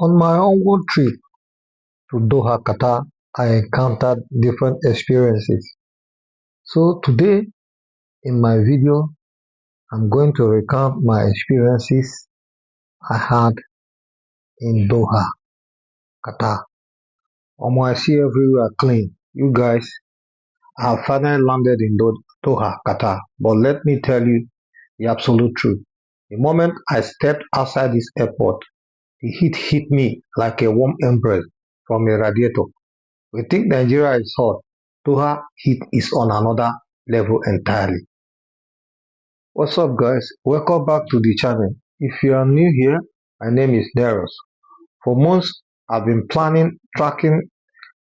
On my onward trip to Doha, Qatar, I encountered different experiences. So today in my video, I'm going to recount my experiences I had in Doha, Qatar. I see everywhere clean. You guys, I have finally landed in Doha, Qatar. But let me tell you the absolute truth. The moment I stepped outside this airport, the heat hit me like a warm embrace from a radiator. We think Nigeria is hot. Doha heat is on another level entirely. What's up guys? Welcome back to the channel. If you are new here, my name is Nereus. For months, I've been planning, tracking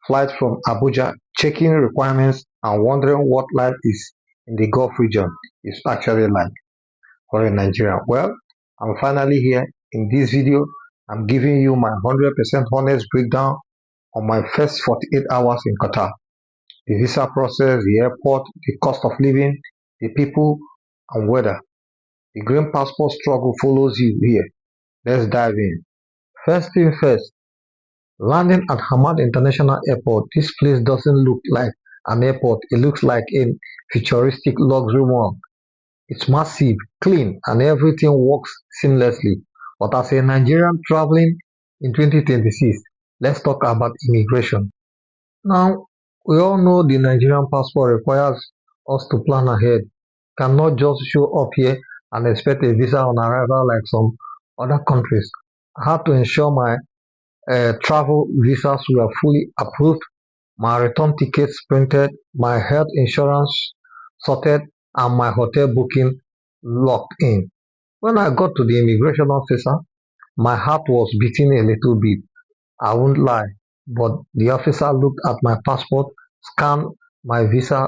flights from Abuja, checking requirements and wondering what life is in the Gulf region is actually like for a Nigerian. Well, I'm finally here. In this video, I'm giving you my 100% honest breakdown on my first 48 hours in Qatar. The visa process, the airport, the cost of living, the people, and weather. The green passport struggle follows you here. Let's dive in. First thing first, landing at Hamad International Airport. This place doesn't look like an airport. It looks like a futuristic luxury mall. It's massive, clean, and everything works seamlessly. But as a Nigerian traveling in 2026, let's talk about immigration. Now, we all know the Nigerian passport requires us to plan ahead. Cannot just show up here and expect a visa on arrival like some other countries. I had to ensure my travel visas were fully approved, my return tickets printed, my health insurance sorted, and my hotel booking locked in. When I got to the immigration officer, my heart was beating a little bit. I won't lie, but the officer looked at my passport, scanned my visa,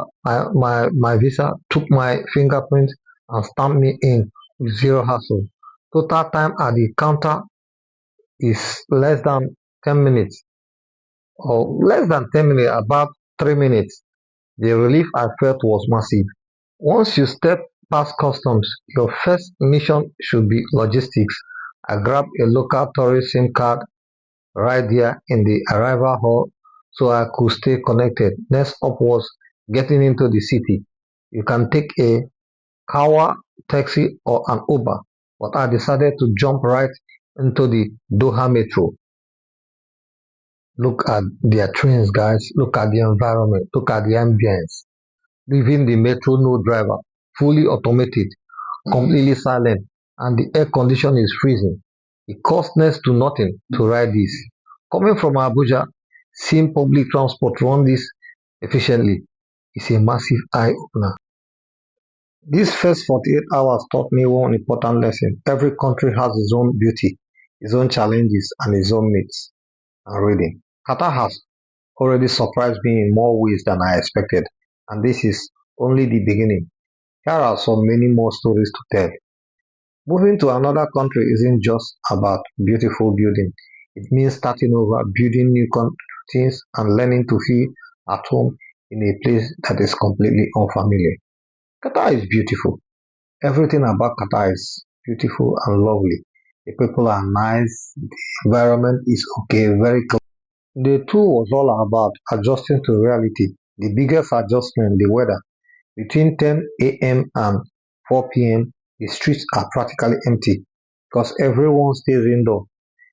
took my fingerprint and stamped me in with zero hassle. Total time at the counter is less than 10 minutes or less than 10 minutes, about 3 minutes. The relief I felt was massive. Once you step past customs, your first mission should be logistics. I grabbed a local tourist SIM card right there in the arrival hall so I could stay connected. Next up was getting into the city. You can take a car, taxi, or an Uber, but I decided to jump right into the Doha metro. Look at their trains, guys. Look at the environment. Look at the ambience. Leaving the metro, no driver, fully automated, completely silent, and the air condition is freezing. It costs next to nothing to ride this. Coming from Abuja, seeing public transport run this efficiently is a massive eye-opener. These first 48 hours taught me one important lesson. Every country has its own beauty, its own challenges, and its own myths and reading. Qatar has already surprised me in more ways than I expected, and this is only the beginning. Here are so many more stories to tell. Moving to another country isn't just about beautiful building. It means starting over, building new things, and learning to feel at home in a place that is completely unfamiliar. Qatar is beautiful. Everything about Qatar is beautiful and lovely. The people are nice. The environment is okay, very clean. Day two was all about adjusting to reality. The biggest adjustment, the weather. Between 10 a.m. and 4 p.m., the streets are practically empty because everyone stays indoor.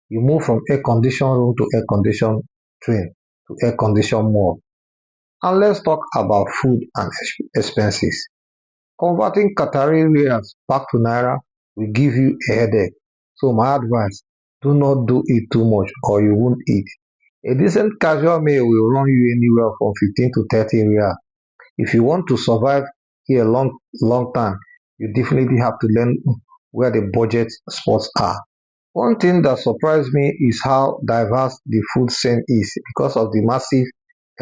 You move from air-conditioned room to air-conditioned train to air-conditioned mall. And let's talk about food and expenses. Converting Qatari riyals back to Naira will give you a headache. So my advice, do not do it too much or you won't eat. A decent casual meal will run you anywhere from 15 to 30 riyal. If you want to survive here long time, you definitely have to learn where the budget spots are. One thing that surprised me is how diverse the food scene is because of the massive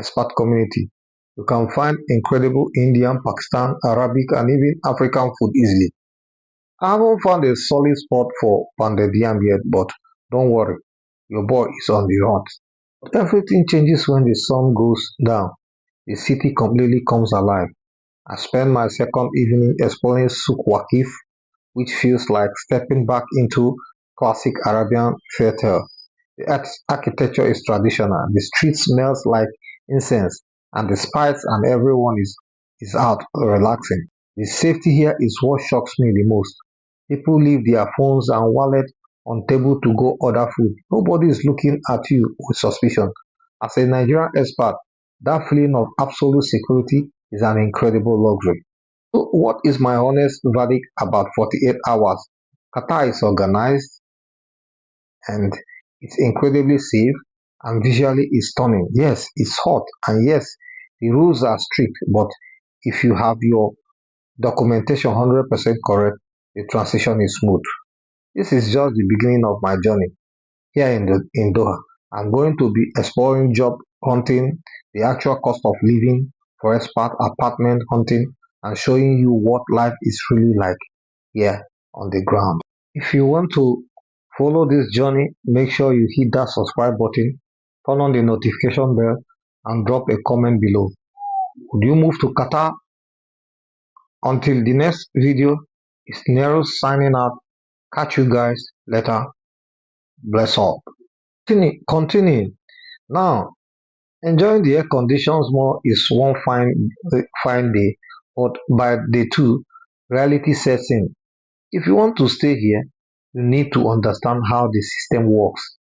expat community. You can find incredible Indian, Pakistan, Arabic, and even African food easily. I haven't found a solid spot for pounded yam yet, but don't worry, your boy is on the hunt. But everything changes when the sun goes down. The city completely comes alive. I spent my second evening exploring Souq Waqif, which feels like stepping back into classic Arabian fairy tale. The architecture is traditional, the street smells like incense, and the spice and everyone is out relaxing. The safety here is what shocks me the most. People leave their phones and wallet on table to go order food. Nobody is looking at you with suspicion. As a Nigerian expert, that feeling of absolute security is an incredible luxury. So what is my honest verdict about 48 hours? Qatar is organized and it's incredibly safe and visually it's stunning. Yes, it's hot and yes, the rules are strict, but if you have your documentation 100% correct, the transition is smooth. This is just the beginning of my journey here in Doha. I'm going to be exploring job hunting, the actual cost of living for expat apartment hunting, and showing you what life is really like here on the ground. If you want to follow this journey, make sure you hit that subscribe button, turn on the notification bell, and drop a comment below. Would you move to Qatar? Until the next video, it's Nereus signing out. Catch you guys later. Bless all. Continue. Now, enjoying the air conditions more is one fine day, but by day two, reality sets in. If you want to stay here, you need to understand how the system works.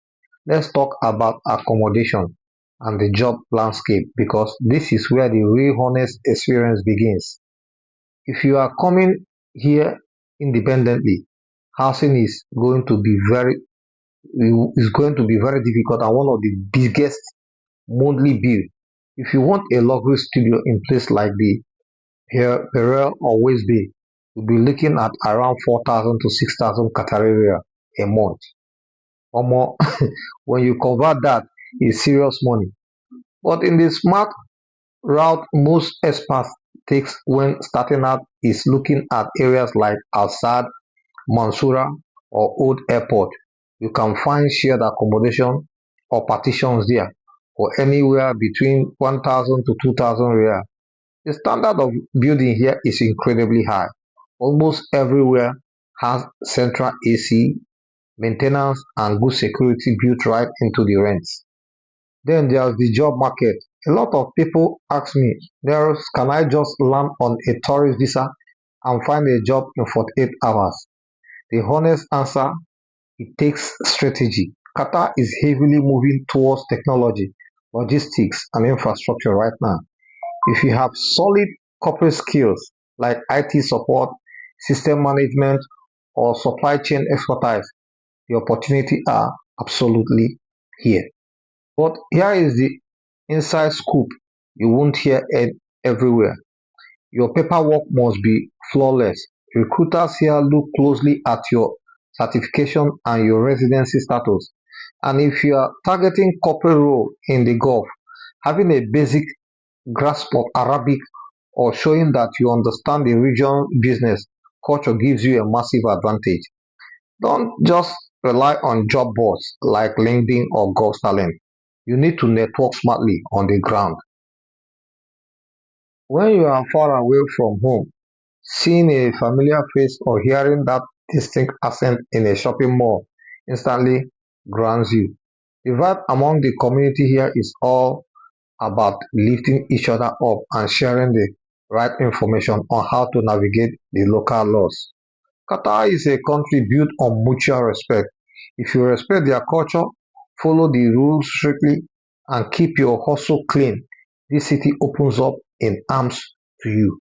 Let's talk about accommodation and the job landscape because this is where the real honest experience begins. If you are coming here independently, housing is going to be very difficult and one of the biggest monthly bill. If you want a luxury studio in place like the Perel or West Bay, you'll be looking at around 4,000 to 6,000 Qatari riyal a month or more. When you convert that, it's serious money. But in the smart route most expats takes when starting out is looking at areas like Al-Sad, Mansoura or Old Airport. You can find shared accommodation or partitions there for anywhere between 1,000 to 2,000 riyal. The standard of building here is incredibly high. Almost everywhere has central AC, maintenance and good security built right into the rents. Then there's the job market. A lot of people ask me, Nereus, can I just land on a tourist visa and find a job in 48 hours? The honest answer, it takes strategy. Qatar is heavily moving towards technology, logistics, and infrastructure right now. If you have solid corporate skills like IT support, system management, or supply chain expertise, the opportunity are absolutely here. But here is the inside scoop you won't hear everywhere. Your paperwork must be flawless. Recruiters here look closely at your certification and your residency status. And if you are targeting corporate role in the Gulf, having a basic grasp of Arabic or showing that you understand the region business culture gives you a massive advantage. Don't just rely on job boards like LinkedIn or Gulf Talent. You need to network smartly on the ground. When you are far away from home, seeing a familiar face or hearing that distinct accent in a shopping mall instantly grounds you. The vibe among the community here is all about lifting each other up and sharing the right information on how to navigate the local laws. Qatar is a country built on mutual respect. If you respect their culture, follow the rules strictly, and keep your hustle clean, this city opens up in arms to you.